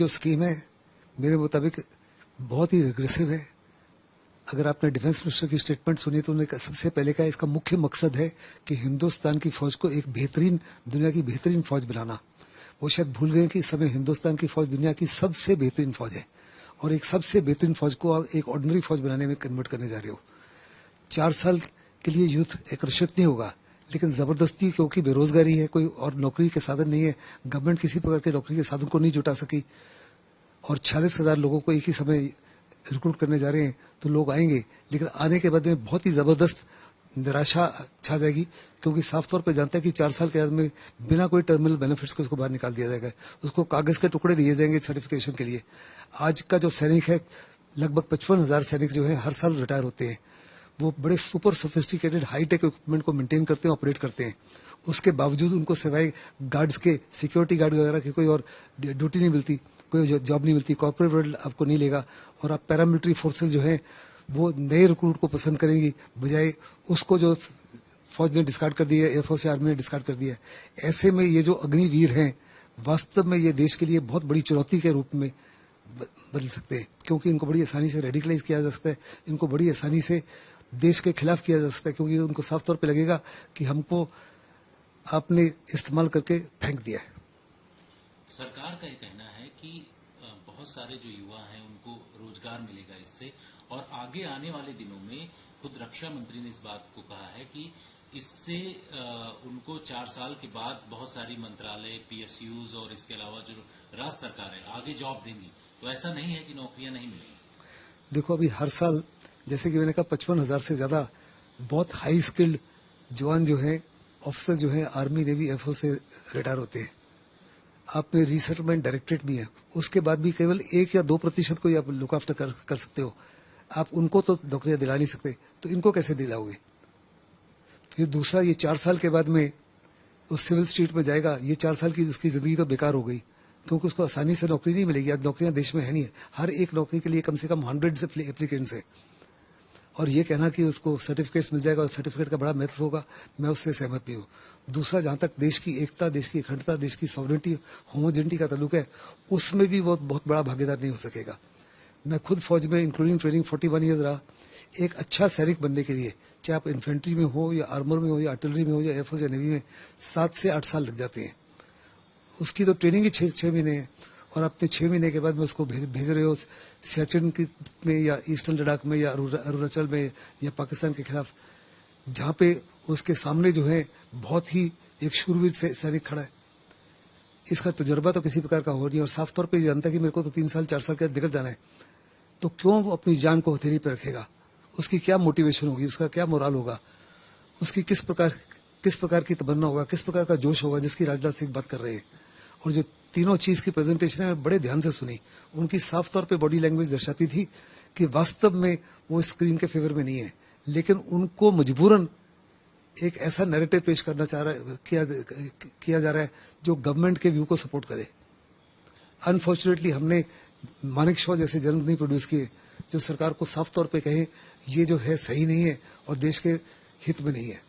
जो स्कीम है मेरे मुताबिक बहुत ही रिग्रेसिव है। अगर आपने डिफेंस मिनिस्टर की स्टेटमेंट सुनी तो उन्होंने सबसे पहले कहा इसका मुख्य मकसद है कि हिंदुस्तान की फौज को एक बेहतरीन, दुनिया की बेहतरीन फौज बनाना। वो शायद भूल गए कि इस समय हिंदुस्तान की फौज दुनिया की सबसे बेहतरीन फौज है और एक सबसे बेहतरीन फौज को आप एक ऑर्डिनरी फौज बनाने में कन्वर्ट करने जा रहे हो। 4 साल के लिए यूथ आकर्षित नहीं होगा, लेकिन जबरदस्ती, क्योंकि बेरोजगारी है, कोई और नौकरी के साधन नहीं है, गवर्नमेंट किसी प्रकार के नौकरी के साधन को नहीं जुटा सकी और 46,000 लोगों को एक ही समय रिक्रूट करने जा रहे हैं, तो लोग आएंगे, लेकिन आने के बाद में बहुत ही जबरदस्त निराशा छा जाएगी, क्योंकि साफ तौर पे जानता है कि 4 साल के बाद में बिना कोई टर्मिनल बेनिफिट्स के उसको बाहर निकाल दिया जाएगा, उसको कागज के टुकड़े दिए जाएंगे सर्टिफिकेशन के लिए। आज का जो सैनिक है, लगभग 55,000 सैनिक जो है हर साल रिटायर होते हैं। वो बड़े सुपर सोफिस्टिकेटेड हाईटेक इक्विपमेंट को मेंटेन करते हैं, ऑपरेट करते हैं। उसके बावजूद उनको सिवाय गार्ड्स के, सिक्योरिटी गार्ड वगैरह की कोई और ड्यूटी नहीं मिलती, कोई जॉब नहीं मिलती, कॉर्पोरेट वर्ल्ड आपको नहीं लेगा और आप पैरामिलिट्री फोर्सेस जो है वो नए रिक्रूट को पसंद करेंगी, बजाय उसको जो फौज ने डिस्कार्ड कर दिया है, एयरफोर्स या आर्मी ने डिस्कार्ड कर दिया है। ऐसे में ये जो अग्निवीर हैं वास्तव में ये देश के लिए बहुत बड़ी चुनौती के रूप में बदल सकते हैं, क्योंकि इनको बड़ी आसानी से रेडिकलाइज किया जा सकता है, इनको बड़ी आसानी से देश के खिलाफ किया जा सकता है, क्योंकि उनको साफ तौर पे लगेगा कि हमको आपने इस्तेमाल करके फेंक दिया है। सरकार का ये कहना है कि बहुत सारे जो युवा हैं उनको रोजगार मिलेगा इससे, और आगे आने वाले दिनों में खुद रक्षा मंत्री ने इस बात को कहा है कि इससे उनको 4 साल के बाद बहुत सारी मंत्रालय, पीएसयूज और इसके अलावा जो राज्य सरकार है आगे जॉब देंगी। तो ऐसा नहीं है कि नौकरियां नहीं मिलेंगी। देखो, अभी हर साल जैसे कि मैंने कहा 55,000 से ज्यादा बहुत हाई स्किल्ड जवान जो है, ऑफिसर जो है आर्मी, नेवी, एयरफोर्स से रिटायर होते हैं। आपने रिसेटलमेंट डायरेक्टरेट भी है, उसके बाद भी केवल 1 या 2% को ही आप लुक आफ्टर कर सकते हो। आप उनको तो नौकरियां दिला नहीं सकते, तो इनको कैसे दिलाओगे? फिर दूसरा, ये 4 साल के बाद में वो सिविल स्ट्रीट में जाएगा, ये 4 साल की उसकी जिंदगी तो बेकार हो गई, क्योंकि उसको आसानी से नौकरी नहीं मिलेगी। आज नौकरियां देश में है नहीं है, हर एक नौकरी के लिए कम से कम 100 से एप्लीकेंट्स है। और ये कहना कि उसको सर्टिफिकेट्स मिल जाएगा और सर्टिफिकेट का बड़ा महत्व होगा, मैं उससे सहमत नहीं हूँ। दूसरा, जहां तक देश की एकता, देश की अखंडता, देश की सॉवरेनिटी, होमोजेनिटी का ताल्लुक है, उसमें भी वो बहुत बड़ा भागीदार नहीं हो सकेगा। मैं खुद फौज में इंक्लूडिंग ट्रेनिंग 41 ईयर्स रहा। एक अच्छा सैनिक बनने के लिए, चाहे आप इन्फेंट्री में हो या आर्मर में हो या आर्टिलरी में हो या एयरफोर्स या नेवी में, 7 से 8 साल लग जाते हैं। उसकी तो ट्रेनिंग ही 6 महीने है, और अपने 6 महीने के बाद में उसको भेज रहे हो सियाचिन में या ईस्टर्न लद्दाख में या अरुणाचल में या पाकिस्तान के खिलाफ, जहां पे उसके सामने जो है बहुत ही एक शूरवीर सैनिक खड़ा है। इसका तजुर्बा तो किसी प्रकार का हो नहीं, और साफ तौर पे जानता है कि मेरे को तो 3 साल 4 साल के बाद निकल जाना है, तो क्यों वो अपनी जान को हथेली पर रखेगा? उसकी क्या मोटिवेशन होगी, उसका क्या मोरल होगा, उसकी किस प्रकार की तमन्ना होगा, किस प्रकार का जोश होगा, जिसकी राजनाथ सिंह बात कर रहे हैं। और जो तीनों चीज की प्रेजेंटेशन है बड़े ध्यान से सुनी, उनकी साफ तौर पे बॉडी लैंग्वेज दर्शाती थी कि वास्तव में वो स्क्रीन के फेवर में नहीं है, लेकिन उनको मजबूरन एक ऐसा नैरेटिव पेश करना किया जा रहा है जो गवर्नमेंट के व्यू को सपोर्ट करे। अनफॉर्चुनेटली हमने मानेकशॉ जैसे जर्नल नहीं प्रोड्यूस किए जो सरकार को साफ तौर पे कहे ये जो है सही नहीं है और देश के हित में नहीं है।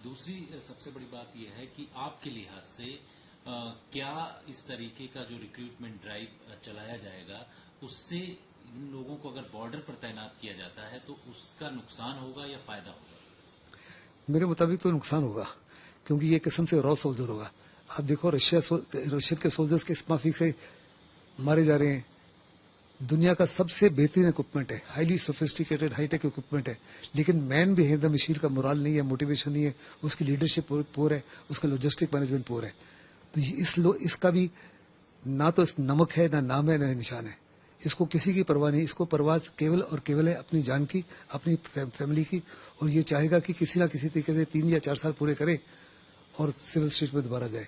दूसरी सबसे बड़ी बात यह है कि आपके लिहाज से क्या इस तरीके का जो रिक्रूटमेंट ड्राइव चलाया जाएगा उससे इन लोगों को अगर बॉर्डर पर तैनात किया जाता है तो उसका नुकसान होगा या फायदा होगा? मेरे मुताबिक तो नुकसान होगा, क्योंकि ये किस्म से रॉ सोल्जर होगा। आप देखो, रशियन के सोल्जर्स के माफिक से मारे जा रहे हैं। दुनिया का सबसे बेहतरीन इक्विपमेंट है, हाईली सोफिस्टिकेटेड हाईटेक इक्विपमेंट है, लेकिन मैन बिहाइंड द मशीन का मोरल नहीं है, मोटिवेशन नहीं है, उसकी लीडरशिप पुअर है, उसका लॉजिस्टिक मैनेजमेंट पुअर है। तो इसका भी ना तो नमक है, ना नाम है, ना निशान है। इसको किसी की परवाह नहीं, इसको परवाह केवल और केवल है अपनी जान की, अपनी फैमिली की, और ये चाहेगा कि किसी ना किसी तरीके से 3 या 4 साल पूरे करे और सिविल स्ट्रीट में दोबारा जाए।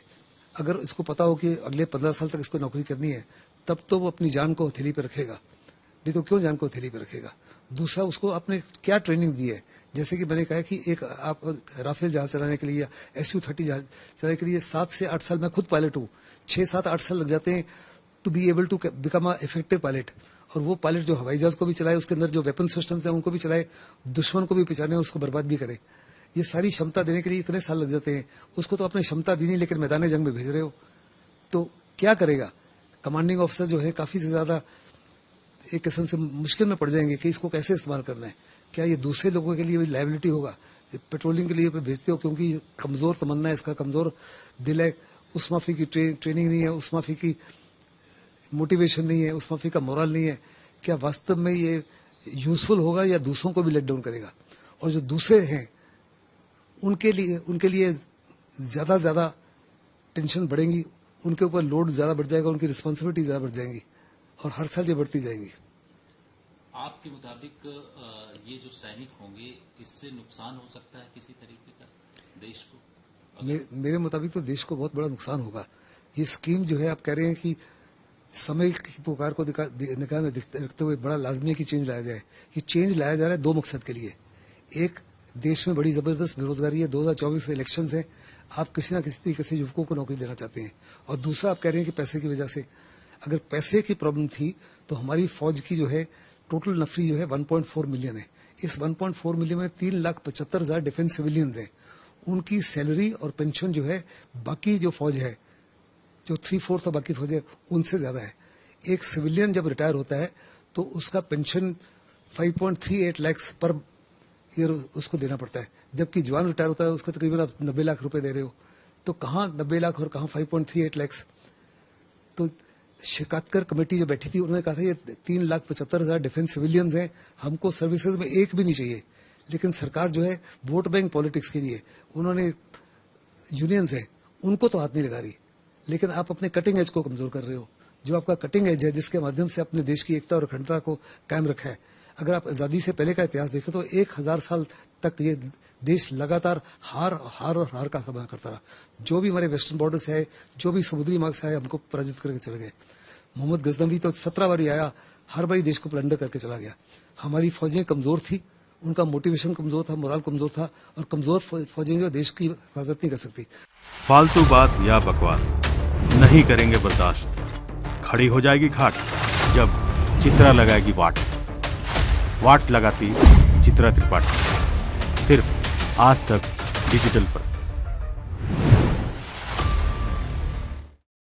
अगर इसको पता हो कि अगले 15 साल तक इसको नौकरी करनी है, तब तो वो अपनी जान को हथेली पर रखेगा, नहीं तो क्यों जान को हथेली पर रखेगा? दूसरा, उसको आपने क्या ट्रेनिंग दी है? जैसे कि मैंने कहा कि एक आप राफेल जहाज चलाने के लिए या SU-30 जहाज चलाने के लिए 7 से 8 साल, मैं खुद पायलट हूँ, 6, 7, 8 साल लग जाते हैं to be able to become a effective pilot. और वो पायलट जो हवाई जहाज को भी चलाए, उसके अंदर जो वेपन सिस्टम्स हैं उनको भी चलाए, दुश्मन को भी पहचाने और उसको बर्बाद भी करे, ये सारी क्षमता देने के लिए इतने साल लग जाते हैं। उसको तो आपने क्षमता दी नहीं, लेकिन मैदान जंग में भेज रहे हो, तो क्या करेगा? कमांडिंग ऑफिसर जो है काफी से ज्यादा एक किस्म से मुश्किल में पड़ जाएंगे कि इसको कैसे इस्तेमाल करना है। क्या ये दूसरे लोगों के लिए भी लायबिलिटी होगा? पेट्रोलिंग के लिए पे भेजते हो क्योंकि कमजोर तमन्ना है, इसका कमजोर दिल है, उस माफी की ट्रेनिंग नहीं है, उस माफी की मोटिवेशन नहीं है, उस माफी का मोरल नहीं है। क्या वास्तव में ये यूजफुल होगा या दूसरों को भी लेट डाउन करेगा? और जो दूसरे हैं उनके लिए ज्यादा टेंशन बढ़ेंगी, उनके ऊपर लोड ज्यादा बढ़ जाएगा, उनकी रिस्पॉन्सिबिलिटी ज्यादा बढ़ जाएंगी और हर साल ये बढ़ती जाएंगी। आपके मुताबिक ये जो सैनिक होंगे इससे नुकसान हो सकता है किसी तरीके का देश को? मेरे मुताबिक तो देश को बहुत बड़ा नुकसान होगा। ये स्कीम जो है आप कह रहे हैं कि समय की पुकार को निगाह में रखते हुए बड़ा लाजमी है कि चेंज लाया जाए। ये चेंज लाया जा रहा है दो मकसद के लिए। एक, देश में बड़ी जबरदस्त बेरोजगारी है, 2024 में इलेक्शन है, आप किसी न किसी तरीके से युवकों को नौकरी देना चाहते हैं। और दूसरा, आप कह रहे हैं कि पैसे की वजह से, अगर पैसे की प्रॉब्लम थी तो हमारी फौज की जो है टोटल नफरी जो है 1.4 मिलियन है। इस 1.4 मिलियन में 3,75,000 डिफेंस सिविलियंस हैं। उनकी सैलरी और पेंशन जो है बाकी जो फौज है, जो 3/4 और बाकी फौज है, उनसे ज्यादा है। एक सिविलियन जब रिटायर होता है तो उसका पेंशन 5.38 लाख पर ईयर उसको देना पड़ता है, जबकि जवान रिटायर होता है उसको तकरीबन आप 90 लाख रुपए दे रहे हो। तो कहाँ 90 लाख और कहाँ 5.38 लाख? तो शिकायतकर कमेटी जो बैठी थी उन्होंने कहा था ये 3,75,000 डिफेंस सिविलियंस हैं, हमको सर्विसेज में एक भी नहीं चाहिए। लेकिन सरकार जो है वोट बैंक पॉलिटिक्स के लिए उन्होंने यूनियंस हैं उनको तो हाथ नहीं लगा रही, लेकिन आप अपने कटिंग एज को कमजोर कर रहे हो। जो आपका कटिंग एज है जिसके माध्यम से अपने देश की एकता और अखंडता को कायम रखा है, अगर आप आजादी से पहले का इतिहास देखें तो 1000 साल तक ये देश लगातार हार का सामना करता रहा। जो भी हमारे वेस्टर्न बॉर्डर से आए, जो भी समुद्री मार्ग से आए, हमको पराजित करके चले गए। मोहम्मद गजनवी तो 17 बारी आया, हर बारी देश को प्लंडर करके चला गया। हमारी फौजें कमजोर थी, उनका मोटिवेशन कमजोर था, मोरल कमजोर था, और कमजोर फौजें जो देश की हिफाजत नहीं कर सकती। फालतू बात या बकवास नहीं करेंगे बर्दाश्त। खड़ी हो जाएगी खाट जब चित्रा लगाएगी वाट लगाती चित्रा त्रिपाठी। सिर्फ आज तक डिजिटल पर।